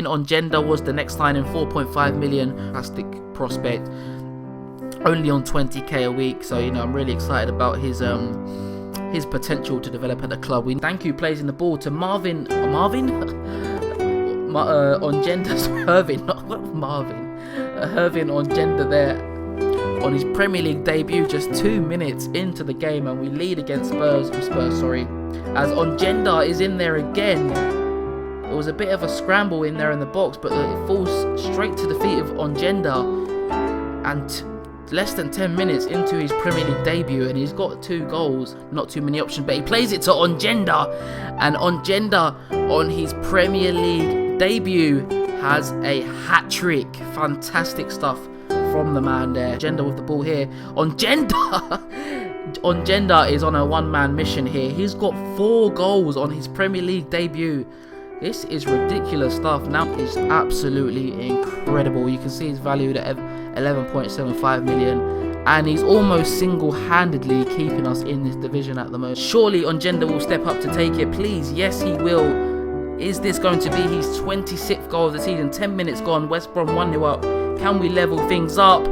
Ongenda was the next signing, 4.5 million, fantastic prospect, only on 20k a week. So I'm really excited about his potential to develop at the club. We thank you placing the ball to Marvin Ongenda, Hervin Ongenda there on his Premier League debut, just 2 minutes into the game, and we lead against Spurs, as Ongenda is in there again. It was a bit of a scramble in there in the box, but it falls straight to the feet of Ongenda, and less than 10 minutes into his Premier League debut, and he's got 2 goals, not too many options, but he plays it to Ongenda, and Ongenda on his Premier League debut has a hat-trick. Fantastic stuff from the man there. Ongenda with the ball here. Ongenda is on a one-man mission here. He's got 4 goals on his Premier League debut. This is ridiculous stuff. Now it's absolutely incredible. You can see he's valued at 11.75 million, and he's almost single-handedly keeping us in this division at the moment. Surely Ongenda will step up to take it, please. Yes, he will. Is this going to be his 26th goal of the season? 10 minutes gone, West Brom 1-0 up. Can we level things up?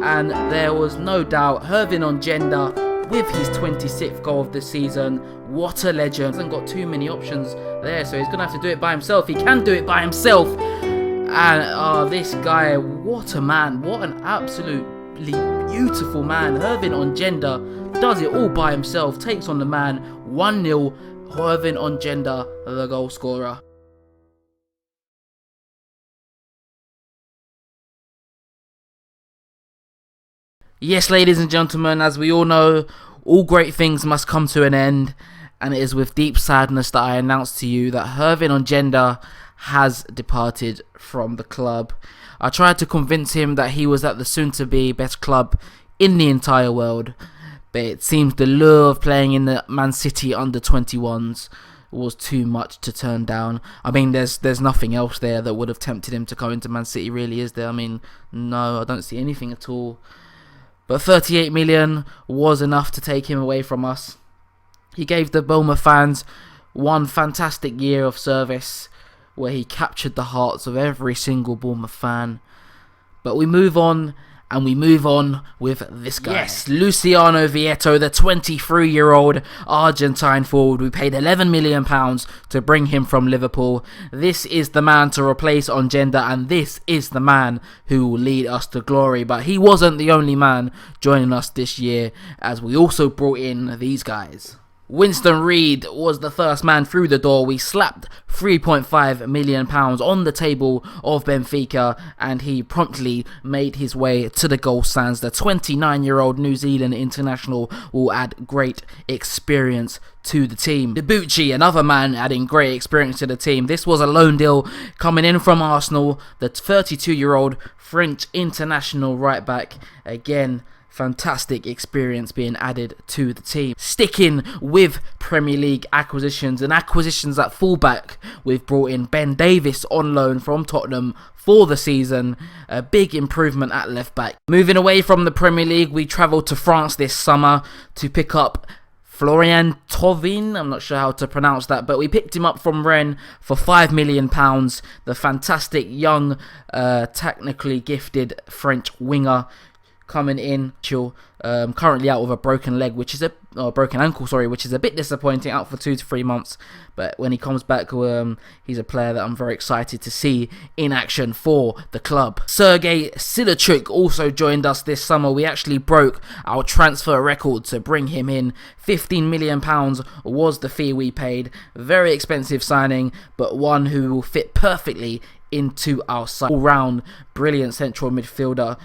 And there was no doubt, Hervin Ongenda with his 26th goal of the season. What a legend. Hasn't got too many options there, so he's going to have to do it by himself. He can do it by himself. And this guy, what a man. What an absolutely beautiful man. Hervin Ongenda does it all by himself. Takes on the man. 1-0. Hervin Ongenda, the goal scorer. Yes, ladies and gentlemen, as we all know, all great things must come to an end, and it is with deep sadness that I announce to you that Hervin Ongenda has departed from the club. I tried to convince him that he was at the soon-to-be best club in the entire world, but it seems the lure of playing in the Man City under-21s was too much to turn down. I mean, there's nothing else there that would have tempted him to come into Man City, really, is there? I mean, no, I don't see anything at all. But 38 million was enough to take him away from us. He gave the Bournemouth fans one fantastic year of service where he captured the hearts of every single Bournemouth fan. But we move on, and we move on with this guy. Yes, Luciano Vietto, the 23-year-old Argentine forward. We paid £11 million to bring him from Liverpool. This is the man to replace Ongenda, and this is the man who will lead us to glory. But he wasn't the only man joining us this year, as we also brought in these guys. Winston Reid was the first man through the door. We slapped £3.5 million on the table of Benfica, and he promptly made his way to the goal stands. The 29-year-old New Zealand international will add great experience to the team. Debuchy, another man adding great experience to the team. This was a loan deal coming in from Arsenal. The 32-year-old French international right back, again, fantastic experience being added to the team. Sticking with Premier League acquisitions and acquisitions at fullback, we've brought in Ben Davies on loan from Tottenham for the season. A big improvement at left back. Moving away from the Premier League, we travelled to France this summer to pick up Florian Thauvin, I'm not sure how to pronounce that, but we picked him up from Rennes for £5 million. The fantastic young, technically gifted French winger coming in, currently out with a broken leg, broken ankle, which is a bit disappointing, out for 2 to 3 months. But when he comes back, he's a player that I'm very excited to see in action for the club. Sergei Sidorchuk also joined us this summer. We actually broke our transfer record to bring him in. £15 million was the fee we paid. Very expensive signing, but one who will fit perfectly into our side. All-round brilliant central midfielder,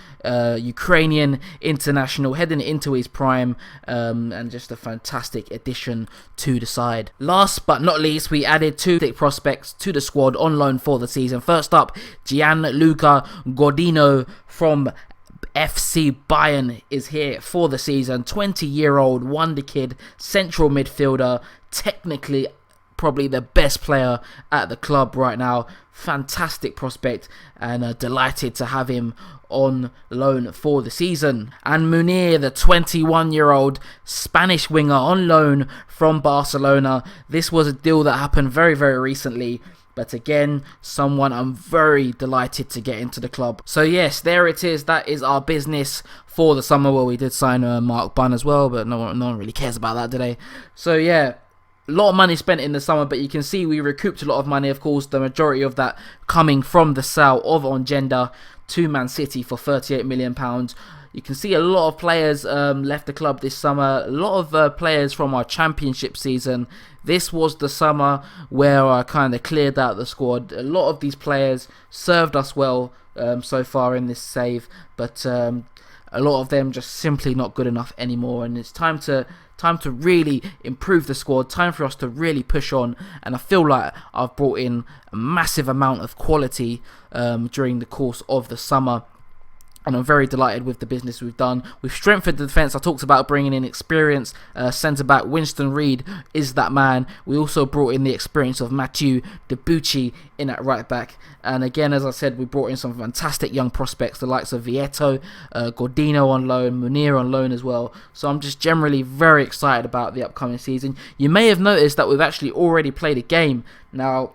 Ukrainian international, heading into his prime, and just a fantastic addition to the side. Last but not least, we added 2 thick prospects to the squad on loan for the season. First up, Gianluca Godino from A.F.C. Bayern is here for the season. 20-year-old wonder kid, central midfielder, technically probably the best player at the club right now. Fantastic prospect, and delighted to have him on loan for the season. And Munir, the 21-year-old Spanish winger on loan from Barcelona. This was a deal that happened very, very recently. but again, someone I'm very delighted to get into the club. So yes, there it is. That is our business for the summer. Well, we did sign Mark Bunn as well, but no one really cares about that today. So yeah, a lot of money spent in the summer, but you can see we recouped a lot of money. Of course, the majority of that coming from the sale of Ongenda to Man City for £38 million. You can see a lot of players left the club this summer. A lot of players from our championship season. This was the summer where I kind of cleared out the squad. A lot of these players served us well so far in this save, but a lot of them just simply not good enough anymore. And it's time to really improve the squad. Time for us to really push on. And I feel like I've brought in a massive amount of quality during the course of the summer. And I'm very delighted with the business we've done. We've strengthened the defence. I talked about bringing in experience. Centre-back Winston Reid is that man. We also brought in the experience of Mathieu Debuchy in at right-back. And again, as I said, we brought in some fantastic young prospects, the likes of Vieto, Gordino on loan, Munir on loan as well. So I'm just generally very excited about the upcoming season. You may have noticed that we've actually already played a game. Now,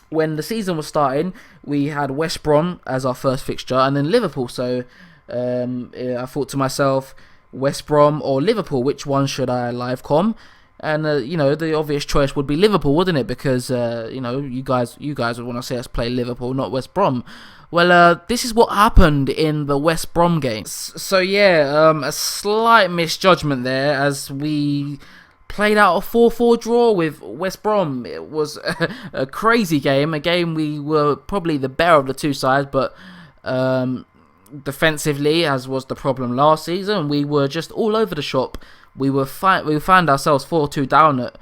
when the season was starting, we had West Brom as our first fixture and then Liverpool. So I thought to myself, West Brom or Liverpool, which one should I live com? And the obvious choice would be Liverpool, wouldn't it? Because you guys would want to see us play Liverpool, not West Brom. Well, this is what happened in the West Brom game. So yeah, a slight misjudgment there as we played out a 4-4 draw with West Brom. It was a crazy game. A game we were probably the better of the two sides, but defensively, as was the problem last season, we were just all over the shop. We found ourselves 4-2 down at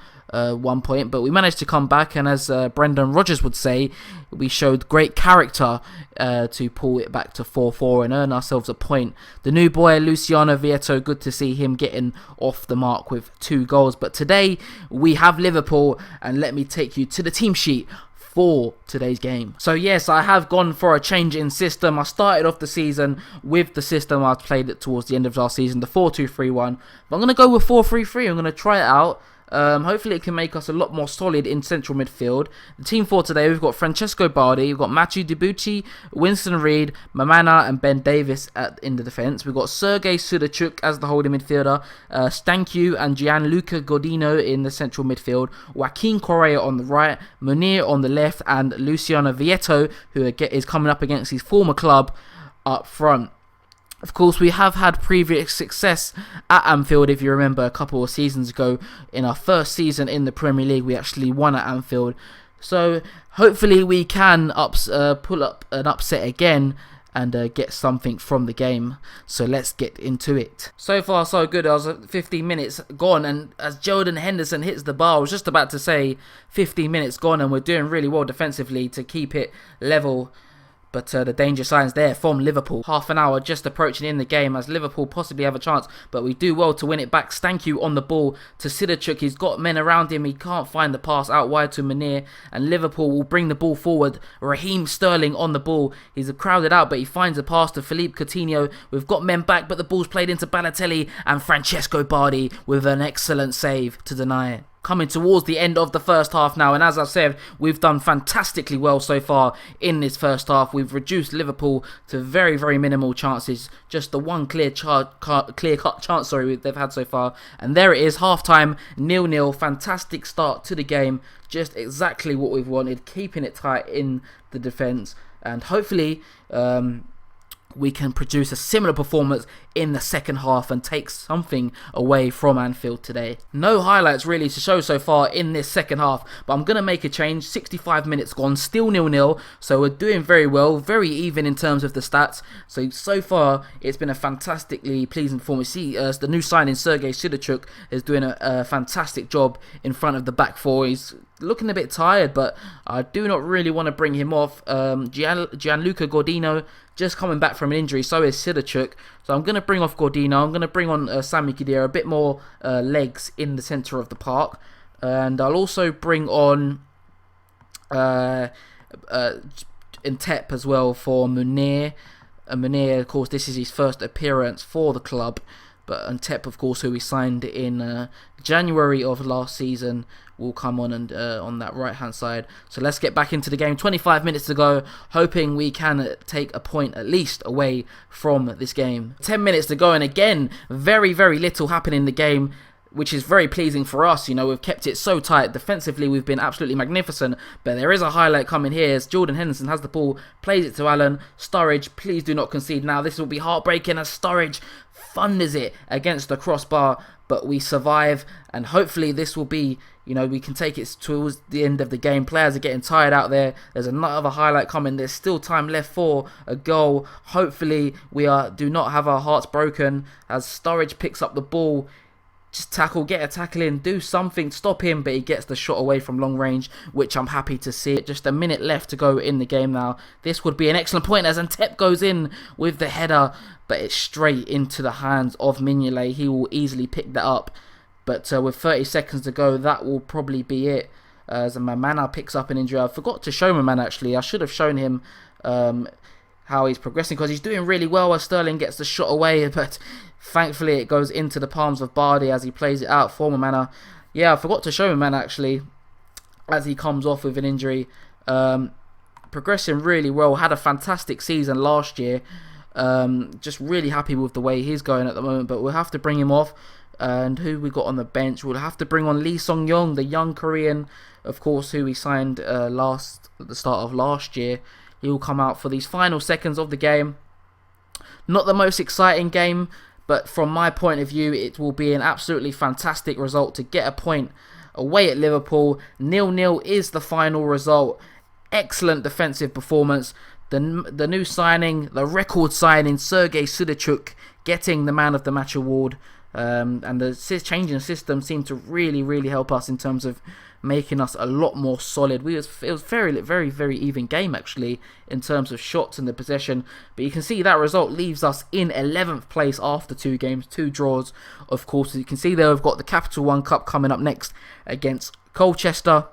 one point, but we managed to come back, and as Brendan Rodgers would say, we showed great character to pull it back to 4-4 and earn ourselves a point. The new boy Luciano Vieto, good to see him getting off the mark with 2 goals. But today we have Liverpool, and let me take you to the team sheet for today's game. So yes, I have gone for a change in system. I started off the season with the system I played it towards the end of last season, the 4-2-3-1, but I'm going to go with 4-3-3. I'm going to try it out. Hopefully it can make us a lot more solid in central midfield. The team for today, we've got Francesco Bardi, we've got Mathieu Debuchy, Winston Reid, Mamana and Ben Davis in the defence. We've got Sergej Sudachuk as the holding midfielder, Stankiu and Gianluca Godino in the central midfield, Joaquin Correa on the right, Munir on the left, and Luciano Vieto, who is coming up against his former club, up front. Of course, we have had previous success at Anfield. If you remember, a couple of seasons ago, in our first season in the Premier League, we actually won at Anfield. So hopefully we can pull up an upset again and get something from the game. So let's get into it. So far so good. I was 15 minutes gone, and as Jordan Henderson hits the bar, I was just about to say 15 minutes gone, and we're doing really well defensively to keep it level. But the danger signs there from Liverpool. Half an hour just approaching in the game as Liverpool possibly have a chance. But we do well to win it back. Stankiu on the ball to Sudachuk. He's got men around him. He can't find the pass out wide to Munir. And Liverpool will bring the ball forward. Raheem Sterling on the ball. He's crowded out, but he finds a pass to Philippe Coutinho. We've got men back, but the ball's played into Balotelli. And Francesco Bardi with an excellent save to deny it. Coming towards the end of the first half now, and as I've said, we've done fantastically well so far in this first half. We've reduced Liverpool to very, very minimal chances, just the one clear-cut chance they've had so far. And there it is, half-time, 0-0, fantastic start to the game, just exactly what we've wanted, keeping it tight in the defence, and hopefully we can produce a similar performance in the second half and take something away from Anfield today. No highlights really to show so far in this second half, but I'm going to make a change. 65 minutes gone, still 0-0, so we're doing very well, very even in terms of the stats. So far, it's been a fantastically pleasing performance. See, the new signing, Sergej Sudachuk, is doing a fantastic job in front of the back four. He's looking a bit tired, but I do not really want to bring him off. Gianluca Gordino just coming back from an injury, so is Sudachuk. So I'm going to bring off Gordino. I'm going to bring on Sami Khedira, a bit more legs in the centre of the park. And I'll also bring on Intep as well for Munir. Munir, of course, this is his first appearance for the club. But Antep, of course, who we signed in January of last season, will come on and on that right hand side. So let's get back into the game. 25 minutes to go, hoping we can take a point at least away from this game. 10 minutes to go, and again, very little happening in the game, which is very pleasing for us. You know, we've kept it so tight. Defensively, we've been absolutely magnificent. But there is a highlight coming here as Jordan Henderson has the ball, plays it to Alan. Sturridge, please do not concede now. This will be heartbreaking as Sturridge thunders it against the crossbar. But we survive, and hopefully this will be, you know, we can take it towards the end of the game. Players are getting tired out there. There's another highlight coming. There's still time left for a goal. Hopefully we do not have our hearts broken as Sturridge picks up the ball. Just tackle, get a tackle in, do something, stop him, but he gets the shot away from long range, which I'm happy to see. Just a minute left to go in the game now. This would be an excellent point as Antep goes in with the header, but it's straight into the hands of Mignolet. He will easily pick that up, but with 30 seconds to go, that will probably be it. As Mamana picks up an injury. I forgot to show Mamana actually. I should have shown him how he's progressing, because he's doing really well as Sterling gets the shot away, but thankfully it goes into the palms of Bardi as he plays it out for Mamana. Yeah, I forgot to show Mamana actually as he comes off with an injury. Progressing really well, had a fantastic season last year. Just really happy with the way he's going at the moment, but we'll have to bring him off. And who we got on the bench? We'll have to bring on Lee Song-yong, the young Korean, of course, who we signed at the start of last year. He will come out for these final seconds of the game. Not the most exciting game, but from my point of view, it will be an absolutely fantastic result to get a point away at Liverpool. 0-0 is the final result. Excellent defensive performance. The new signing, the record signing, Sergei Sudachuk, getting the Man of the Match award. And the changing system seemed to really help us in terms of making us a lot more solid. It was very even game actually in terms of shots and the possession, but you can see that result leaves us in 11th place after 2 games, 2 draws. Of course, as you can see there, we've got the Capital One Cup coming up next against Colchester,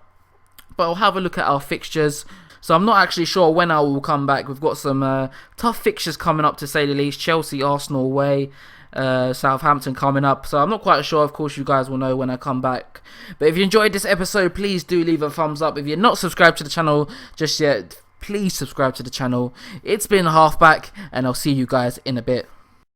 but I'll have a look at our fixtures. So I'm not actually sure when I will come back. We've got some tough fixtures coming up, to say the least. Chelsea, Arsenal away, Southampton coming up, so I'm not quite sure. Of course, you guys will know when I come back. But if you enjoyed this episode, please do leave a thumbs up. If you're not subscribed to the channel just yet, please subscribe to the channel. It's been Halfback, and I'll see you guys in a bit.